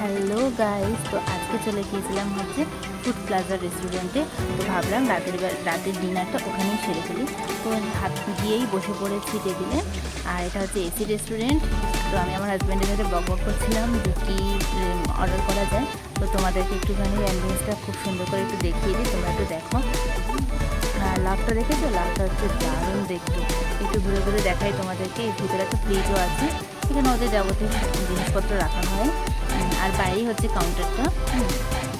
Hello guys, তো আজকে চলে গিয়েছিলাম হচ্ছে ফুড প্লাজা রেস্টুরেন্টে। তো ভাবলাম রাতের ডিনারটা ওখানেই সেরে ফেলি। তো হাত গিয়েই বসে পড়েছি টেবিলে। আর এটা হচ্ছে এসি রেস্টুরেন্ট। তো আমি আমার হাজব্যান্ডের সাথে বক করছিলাম যে কী অর্ডার করা যায়। তো তোমাদেরকে একটুখানি অ্যাম্বিয়েন্সটা খুব সুন্দর করে একটু দেখিয়ে দিই, তোমরা একটু দেখো। আর লাভটা দেখেছো? লাভটা হচ্ছে দারুণ দেখতে। একটু ঘুরে ঘুরে দেখাই তোমাদেরকে। এর ভিতরে একটা ফ্রিজও আছে, এখানে ওদের যাবতীয় জিনিসপত্র রাখা হয়। আর বাইরেই হচ্ছে কাউন্টারটা,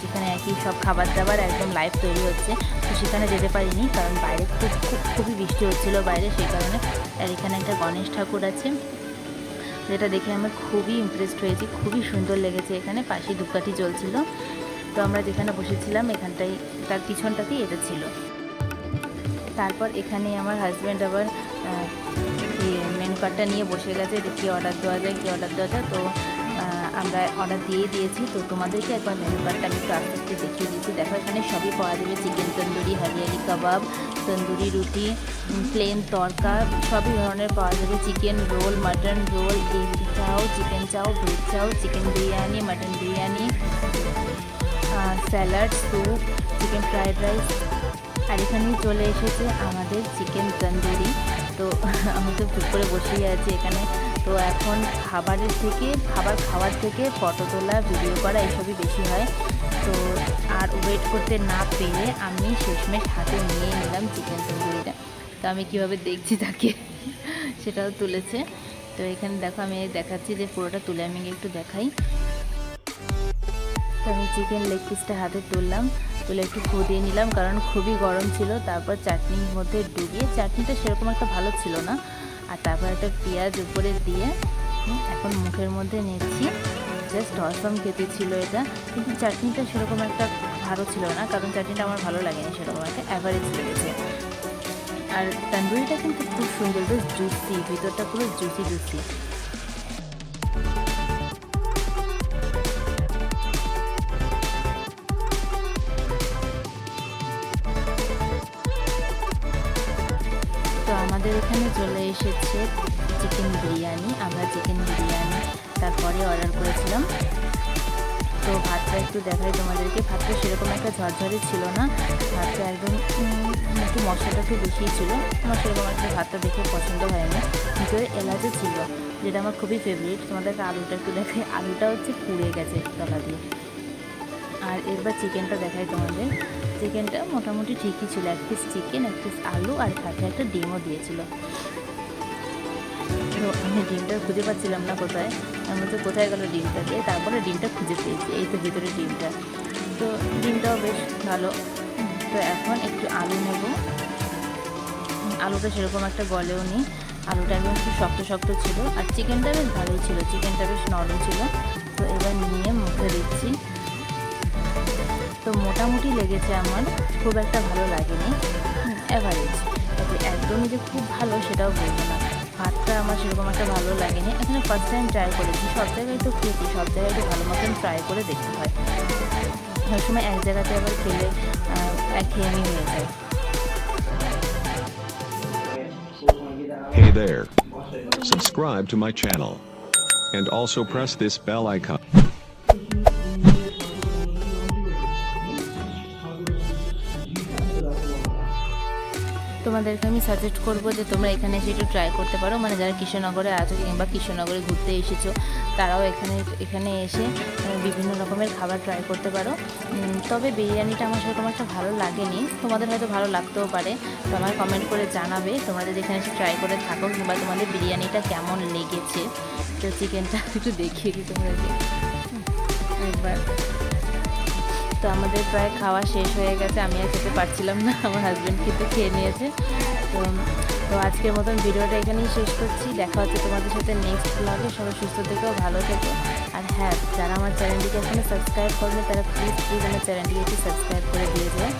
যেখানে আর কি সব খাবার দাবার একদম লাইভ তৈরি হচ্ছে। তো সেখানে যেতে পারিনি, কারণ বাইরে খুবই বৃষ্টি হচ্ছিলো বাইরে, সেই কারণে। আর এখানে একটা গণেশ ঠাকুর আছে, যেটা দেখে আমি খুবই ইমপ্রেসড হয়েছি, খুবই সুন্দর লেগেছে। এখানে পাশে ধূপকাঠি জ্বলছিল। তো আমরা যেখানে বসেছিলাম এখানটাই, তার পিছনটাতেই এটা ছিল। তারপর এখানে আমার হাজব্যান্ড আবার মেনু কার্ডটা নিয়ে বসে গেছে যে কী অর্ডার দেওয়া যায়। তো আমরা অর্ডার দিয়েছি। তো তোমাদেরকে একবার মেনু কার্ডটা আমি একটু আস্তে আস্তে দেখিয়ে দিচ্ছি। দেখো, এখানে সবই পাওয়া যাবে। চিকেন তন্দুরি, হরিয়ালি কাবাব, তন্দুরি রুটি, প্লেন তড়কা, সবই ধরনের পাওয়া যাবে। Chicken roll, mutton roll, egg chow, chicken chow, veg chow, chicken biryani, mutton biryani, salad, soup, chicken fried rice. আর এখানেই চলে এসেছে আমাদের চিকেন তন্দুরি। তো আমি তো চুপ করে বসেই আছি এখানে। তো এখন খাবার খাওয়ার থেকে ফটো তোলা, ভিডিও করা এসবই বেশি হয়। তো আর ওয়েট করতে না পেরে আমি শেষমেশ হাতে নিয়ে নিলাম চিকেন তন্দুরিটা। তো আমি কীভাবে দেখছি তাকে, সেটাও তুলেছে। তো এখানে দেখো, আমি দেখাচ্ছি যে পুরোটা তুলে আমি একটু দেখাই। তো আমি চিকেন লেগ পিসটা হাতে তুলে একটু ফু দিয়ে নিলাম, কারণ খুবই গরম ছিল। তারপর চাটনির মধ্যে ডুবিয়ে, চাটনিটা সেরকম একটা ভালো ছিল না। আর তারপর একটা পেঁয়াজ উপরে দিয়ে এখন মুখের মধ্যে নিচ্ছি। জাস্ট অসম খেতে ছিল এটা, কিন্তু চাটনিটা সেরকম একটা ভালো ছিল না, কারণ চাটনিটা আমার ভালো লাগেনি, সেরকম একটা অ্যাভারেজ লেগেছে। আর তন্দুরিটা কিন্তু খুব সুন্দর, বেশ জুসি, ভিতরটা পুরো জুসি। তো আমাদের এখানে চলে এসেছে চিকেন বিরিয়ানি। আমরা চিকেন বিরিয়ানি তারপরে অর্ডার করেছিলাম। তো ভাতটা একটু দেখাই তোমাদেরকে। ভাতটা সেরকম একটা ঝরঝরে ছিল না, ভাতটা একদম একটু মশলাটা একটু বেশিই ছিল। আমার সেরকম একটা ভাতটা দেখে পছন্দ হয়নি। ভিতরে এলাচও ছিল, যেটা আমার খুবই ফেভারিট। তোমাদেরকে আলুটা একটু দেখাই। আলুটা হচ্ছে পুড়ে গেছে তলা দিয়ে। আর এরবার চিকেনটা দেখাই তোমাদের। চিকেনটা মোটামুটি ঠিকই ছিল, এক পিস চিকেন, এক পিস আলু, আর সাথে একটা ডিমও দিয়েছিল। তো আমি ডিমটা খুঁজে পাচ্ছিলাম না কোথায়, আমি বলছি কোথায় গেল ডিমটা দিয়ে। তারপরে ডিমটা খুঁজে পেয়েছি, এই তো ভিতরে ডিমটা। তো ডিমটাও বেশ ভালো। তো এখন একটু আলু নেব। আলুটা সেরকম একটা গলেও নি, আলুটা একদম একটু শক্ত ছিল। আর চিকেনটা বেশ ভালোই ছিল, চিকেনটা বেশ নরম ছিল। তো এবার নিয়ে মুখে দিচ্ছি। তো মোটামুটি লেগেছে আমার, খুব একটা ভালো লাগেনি, অ্যাভারেজ। তবে একদমই যে খুব ভালো সেটাও বলবো না। ভাতটা আমার সেরকম একটা ভালো লাগেনি। এখানে ফার্স্ট টাইম ট্রাই করেছি, সব জায়গায় তো খেয়েছি, সব জায়গায় একটু ভালো মতন ট্রাই করে দেখতে হয়। ওই সময় এক জায়গাতে আবার খেলে একঘেয়েমি হয়ে যায়। Hey there. Subscribe to my channel. And also press this bell icon. তোমাদেরকে আমি সাজেস্ট করবো যে তোমরা এখানে এসে একটু ট্রাই করতে পারো। মানে যারা কৃষ্ণনগরে আছো কিংবা কৃষ্ণনগরে ঘুরতে এসেছো, তারাও এখানে এসে বিভিন্ন রকমের খাবার ট্রাই করতে পারো। তবে বিরিয়ানিটা আমার সেরকম একটা ভালো লাগেনি, তোমাদের হয়তো ভালো লাগতেও পারে। তো আমার কমেন্ট করে জানাবে তোমরা যদি এখানে এসে ট্রাই করে থাকো, কিংবা তোমাদের বিরিয়ানিটা কেমন লেগেছে। তো চিকেনটা একটু দেখিয়ে দিই তোমাদেরকে একবার। তো আমাদের প্রায় খাওয়া শেষ হয়ে গেছে, আমি আর খেতে পারছিলাম না, আমার হাজব্যান্ড কিন্তু খেয়ে নিয়েছে। তো আজকের মতন ভিডিওটা এখানেই শেষ করছি। দেখা হচ্ছে তোমাদের সাথে নেক্সট ব্লগে। সবাই সুস্থ থেকো, ভালো থেকো। আর হ্যাঁ, যারা আমার চ্যানেলটিকে এখনো সাবস্ক্রাইব করেনি, তারা প্লিজ আমার চ্যানেলটিকে একটু সাবস্ক্রাইব করে দিয়ে যায়।